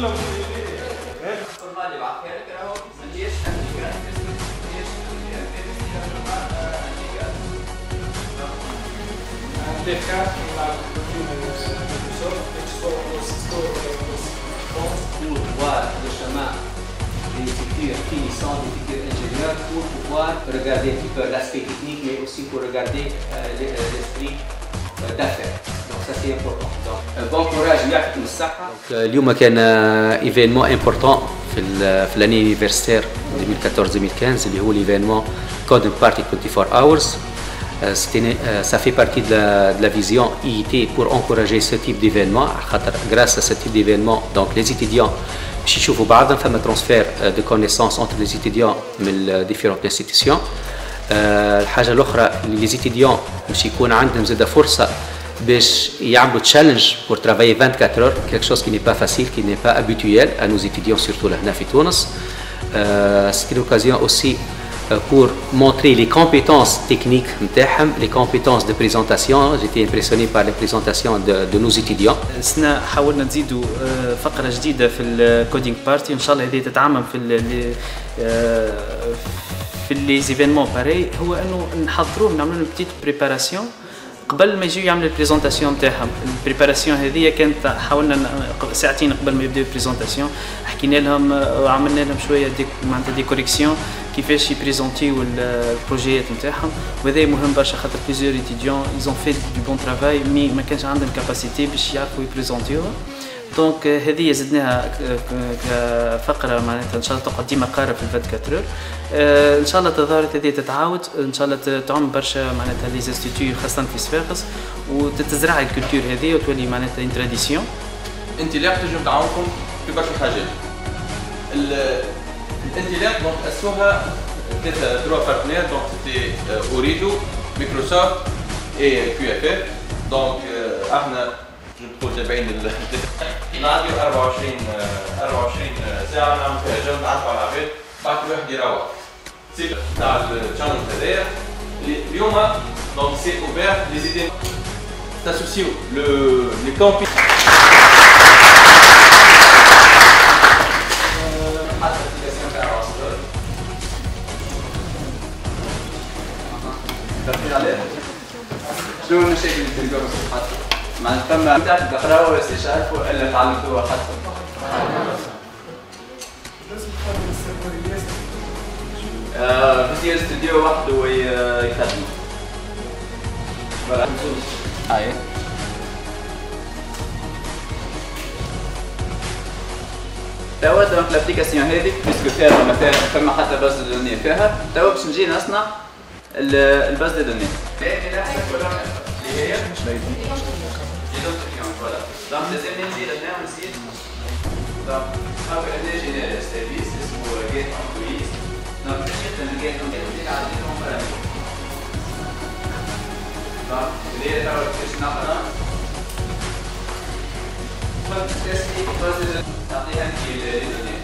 Pour voir le chemin des futurs finissants, des futurs ingénieurs, pour pouvoir regarder un petit peu l'aspect technique, mais aussi pour regarder l'esprit d'affaires. Donc ça c'est important. Donc bon courage ويعطيكم الصحة. اليوم كان événement important في l'année universitaire 2014-2015 اللي هو l'événement Coding Party 24 Hours. Ça fait partie de la vision IIT pour encourager ce type d'événement. Grâce à ce type d'événement, donc les étudiants باش يشوفوا بعضهم فما transfert de connaissances entre les étudiants من différentes institutions. الحاجة الأخرى اللي les étudiants باش يكون عندهم زادة فرصة باش يعملوا تشالنج pour travailler 24 heures, quelque chose qui n'est pas facile, qui n'est pas habituel à nos étudiants surtout هنا في تونس. C'est une occasion aussi pour montrer les compétences techniques, les compétences de présentation. J'étais impressionné par les présentations de nos étudiants. سنا حاولنا نزيدوا فقرة جديدة في الكودينج بارتي، إن شاء الله هذه تتعمم في لي زيفينمون باري، هو إنه نحضروهم نعملوا لهم بتيت بريباراسيون قبل ما يجيو يعملوا البريزونتاسيون نتاعهم. البريباراسيون هذه كانت حاولنا ساعتين قبل ما يبداو البريزونتاسيون حكينا لهم وعملنا لهم شويه معناتها دي كوريكسيون كيفاش يبريزونتيو البروجيات نتاعهم، وهذا مهم برشا خاطر بليزيور ايتيديون ايزون في دو بون ترافاي مي ما كانش عندهم كاباسيتي باش يعرفوا يبريزونتيوها. دونك هذه زدناها كفقره معناتها ان شاء الله تقعد ديما قارب في 24 اور. ان شاء الله تظاهرت هذه تتعاود ان شاء الله تعم برشا معناتها لي انستيتيو خاصه في صفاقس وتتزرع الكولتور هذه وتولي معناتها اون تراديسيون. انطلاق تنجم تعاونكم في برشا حاجات. الانطلاق دونك اسسوها ثلاثه تروا بارتنير، دونك سيتي اوريدو، مايكروسوفت اي كيو اف اف. دونك احنا نقول تابعين نعديو 24 ساعه نعمل فيها جو نعرفوا على العباد، بعد كل واحد يروح. السيت تاع الشانل هذايا اليوم دونك سي اوفير لي زيدي تاسوسيو لي كامبي. شنو المشاكل اللي تلقاوها في الحصر؟ معناتها فما تقراوا ولا تستشعروا ولا تعلمتوها حتى؟ لازم تخدم السيرفريات. في استوديو وحده يخدموا. فوالا. أي. توا دونك لابليكاسيون هذيك بيسكو فيها مثلا فما حتى باز دو دوني فيها، توا باش نجي نصنع الباز دو دوني. اللي هي دونك لازم نجي لهنا ونزيد دونك هاكا هنا جينا سيرفيس اسمه جيت امبلويز. دونك باش نخدم الجيت امبلويز ندير عليهم برامج. دونك اللي هي توا كيفاش نقرا تسكي باز تعطيها انت لي دوني.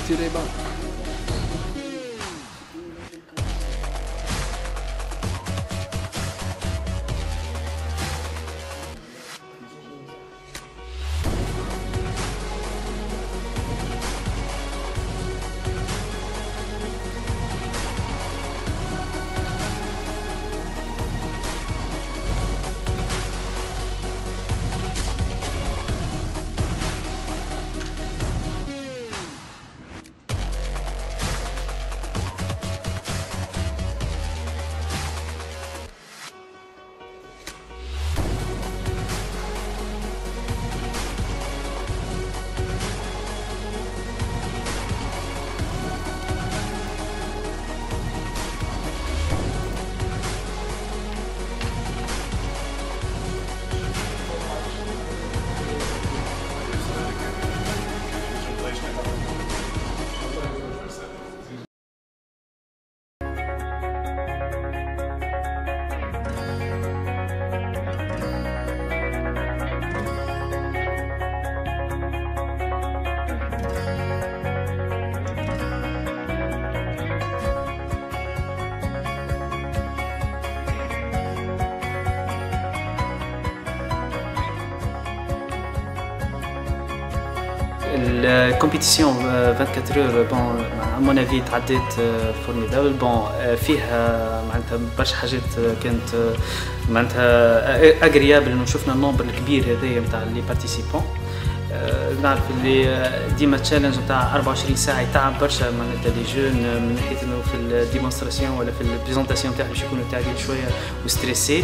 tirez bas. الكومبيتيسيون 24 اور بون ا مون افي تعديت فورميدابل بون فيها معناتها برشا حاجات كانت معناتها اغريابل انه شفنا النومبر الكبير هذايا نتاع لي بارتيسيبون نعرف اللي ديما تشالنج نتاع 24 ساعه يتعب برشا معناتها لي جون من ناحيه انه في الديمونستراسيون ولا في البريزونطاسيون تاعهم باش يكونوا تعبين شويه وستريسي.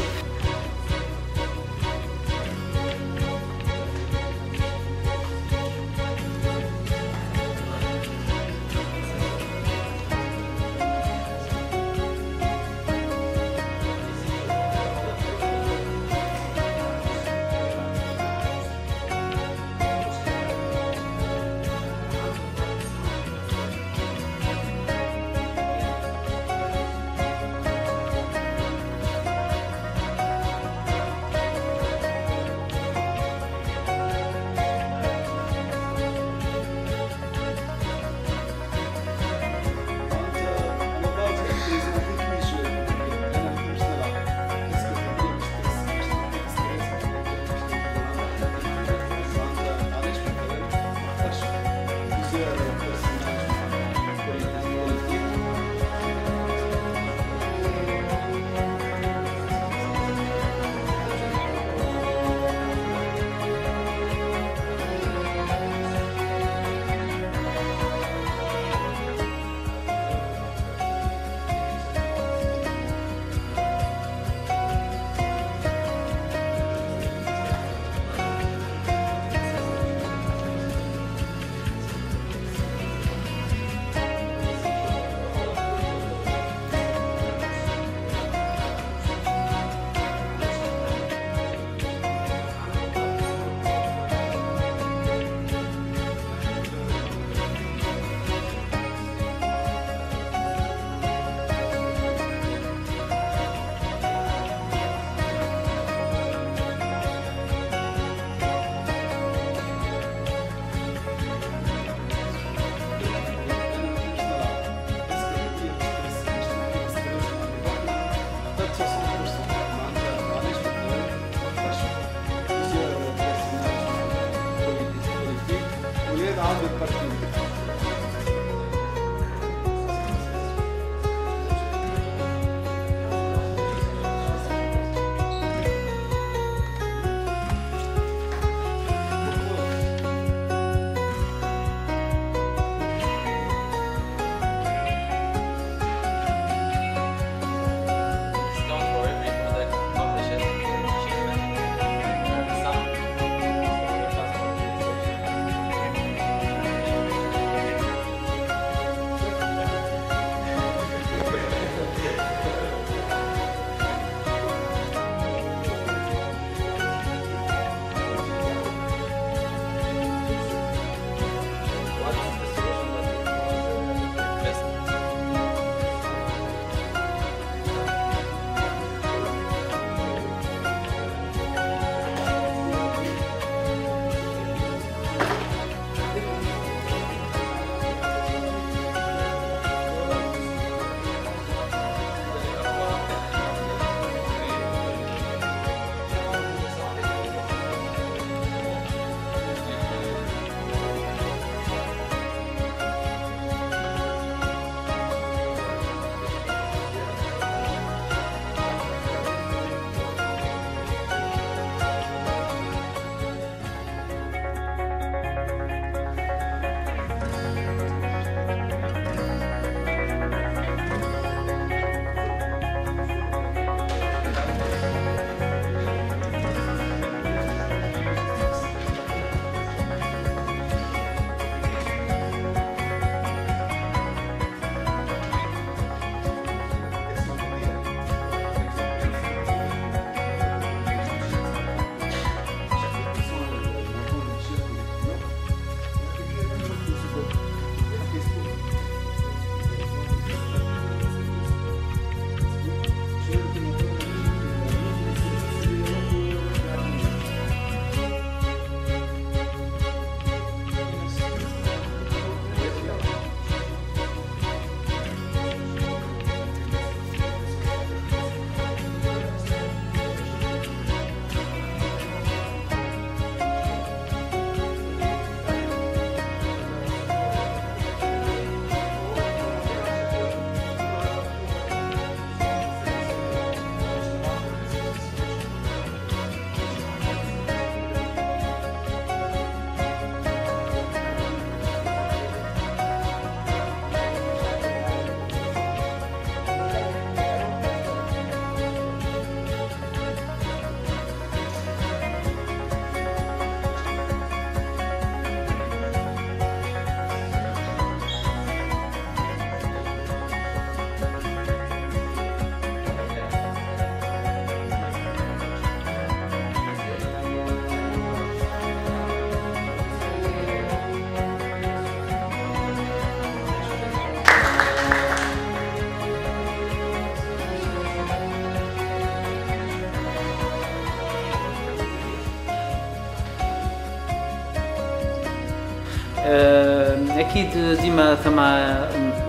اكيد ديما ثم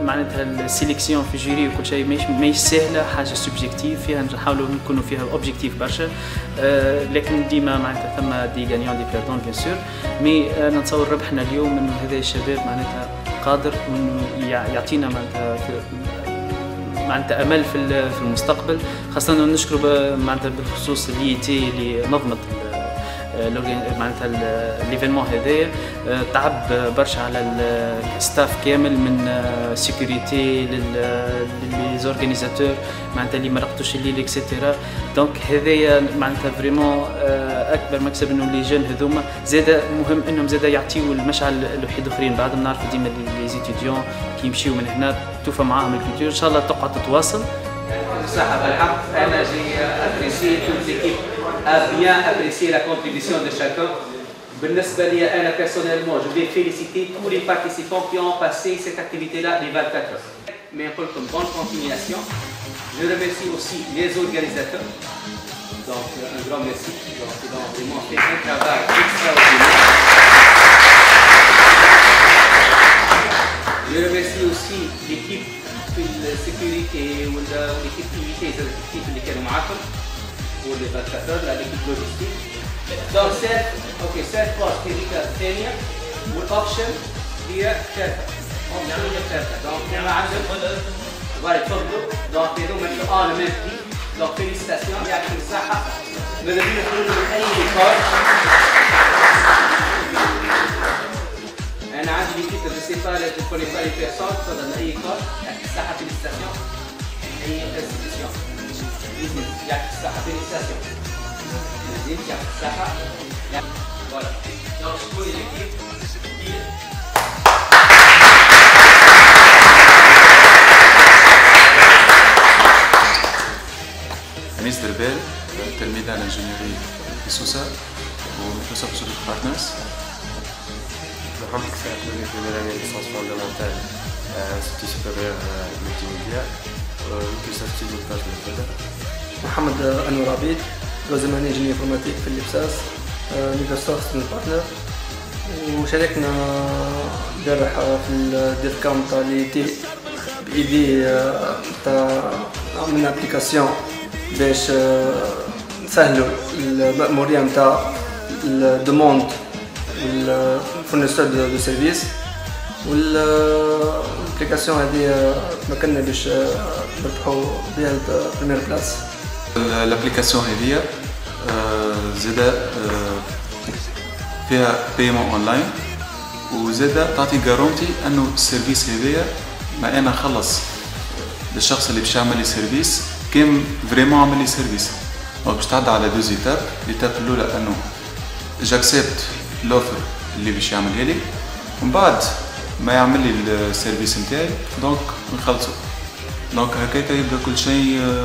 معناتها السيليكسيون في جيري وكل شيء ماهيش سهله، حاجه سوبجيكتيف فيها نحاولوا نكونوا فيها اوبجيكتيف برشا، لكن ديما معناتها ثم دي غانيون دي بيردون بيان سور. مي انا نتصور ربحنا اليوم انه هذا الشباب معناتها قادر وانه يعطينا معناتها امل في المستقبل، خاصه انه نشكروا معناتها بالخصوص الIET اللي نظمت معناتها ليفينمون هذايا، تعب برشا على الستاف كامل من سيكوريتي للزورغانيزاتور معناتها اللي ما رقدوش الليل اكسيتيرا. دونك هذايا معناتها فريمون اكبر مكسب انه لي جون هذوما زاده مهم انهم زاده يعطيو المشعل لوحيد اخرين. بعد نعرفوا ديما لي زيتيديون كي يمشيو من هنا توفى معاهم الكولتور، ان شاء الله تقعد تتواصل. صح بالحق انا جي ابريسي توت ليكيب a bien apprécié la contribution de chacun. بالنسبة لي أنا personnellement, je vais féliciter tous les participants qui ont passé cette activité-là les 24 heures. Mais on peut comme bonne continuation. Je remercie aussi les organisateurs. Donc un grand merci. Donc ils ont vraiment fait un travail extraordinaire. Je remercie aussi l'équipe de sécurité ou l'équipe unité اللي كانوا معاكم. pour les 24 heures, l'équipe logistique. Donc cette poste هذيك الثانية والأوبشن هي ثالثة. أوبشن هي ثالثة. donc احنا عندنا فوالا تفضلوا. donc هذوما يبقوا le même prix. donc félicitations يعطيكم الصحة. ماذا بينا نخرجوا من أي نقاش. أنا عندي l'équipe je sais pas je connais pas les personnes تفضل من أي نقاش. يعطيك الصحة félicitations. أي institution. يعطيك الصحة félicitations. يعطيك الصحة. Voilà. Donc je connais l'équipe. أنيس دربال تلميذ على الانجينيري في سوسة ومايكروسوفت سوليد بارتنرز. محمد سعد في première année de licence fondamentale à l'Institut supérieur multimédia Microsoft Studio Partner. محمد أنور عبيد troisième année génie informatique في الإبساس مايكروسوفت ستودنت بارتنر، وشاركنا البارح في الديفكام تاع الIET بإيدي تاع عملنا ابليكاسيون باش نسهلوا المأمورية نتاع الدوموند والفورنيسور دو سيرفيس، والابليكاسيون هذه تمكنا باش نربحوا بها البريمير بلاس. الابليكاسيون هذه زاده فيها بايمون اونلاين، وزاده تعطي جارونتي انه السيرفيس هذايا ما انا خلص للشخص اللي باش يعمل لي سيرفيس كان فريمون عمل لي سيرفيس. دونك باش تعدي على دوز ايتاب. الايتاب الاولى انه جاكسبت لوفر اللي باش يعملها لي، ومن بعد ما يعمل لي السيرفيس نتاعي دونك نخلصو. دونك هكاك يبدا كل شيء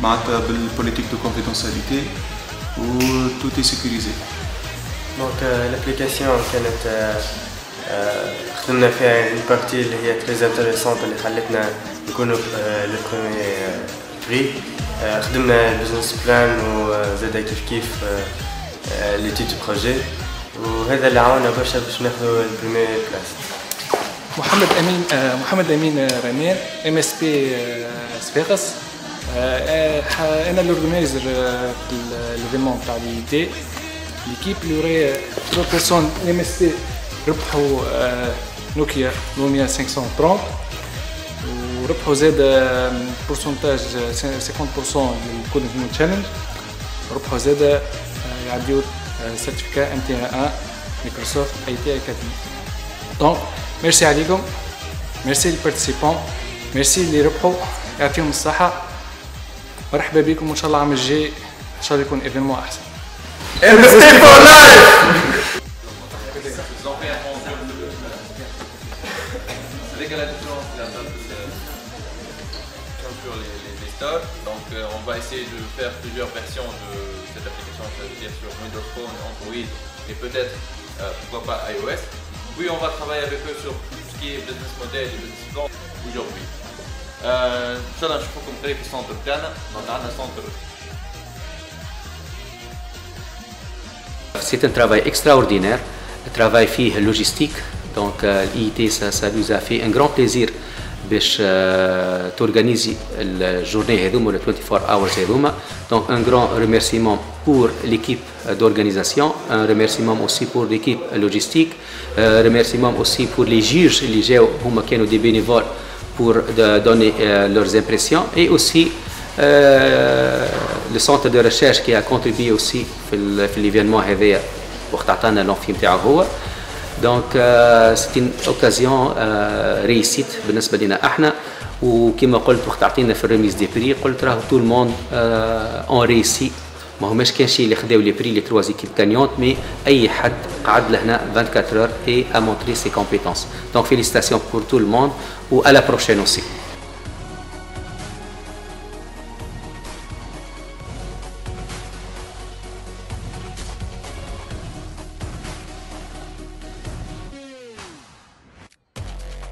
معناتها بالبوليتيك دو كونفيدونسياليتي و توت اي سيكوريزي. دونك الابليكاسيون كانت خدمنا فيها اون بارتي اللي هي تري انتريسونت اللي خلتنا نكونوا لو بروميي بري. خدمنا البيزنس بلان وزاده كيف ليتيد بروجي، وهذا اللي عاونا برشا باش ناخذوا البريمير بلاس. محمد امين رمان MSP صفاقس. انا الاورجنايزر في الايفينمون تاع الIET. ليكيب اللي ورايا 3 بيرسون MSP ربحوا نوكيا لوميا 530، وربحوا زاد بورسونتاج 50% للكودينغ مون تشالنج، ربحوا زاد يعديو سيرتيفيكا MT1 مايكروسوفت IT Academy. دونك ميرسي عليكم، ميرسي للبارتيسيبون، ميرسي اللي ربحوا، يعطيهم الصحة. مرحبا بكم وان شاء الله العام الجاي ان شاء الله يكون ايفينمون احسن. Donc on va essayer de faire plusieurs versions de cette application, c'est-à-dire sur Windows Phone, Android et peut-être pourquoi pas iOS. Puis on va travailler avec eux sur tout ce qui est business model et business plan aujourd'hui. ان شاء الله نشوفكم قريب في السنتر بتاعنا. عندنا سنتر. C'est un travail extraordinaire, un travail فيه logistique, Donc l'IIT, ça nous a fait un grand plaisir باش t'organiser la journée هذوما le 24 hours هذوما. Donc un grand remerciement pour l'équipe d'organisation, un remerciement aussi pour l'équipe logistique, remerciement aussi pour les juges اللي جاوا هما كانوا des bénévoles pour donner leurs impressions, et aussi le centre de recherche qui a contribué aussi في l'événement هذايا وقت عطانا l'enfi نتاعو هو. Donc c'est une occasion réussite بالنسبة لنا احنا. وكما قلت وقت عطينا في الريميز دي بري قلت راه tout le monde en réussi. ما هماش كان شيء اللي خداو لي بري لي 3 équipes gagnantes, mais اي حد قعد لهنا 24 heures et a montré ses compétences. Donc félicitations pour tout le monde, ou à la prochaine aussi.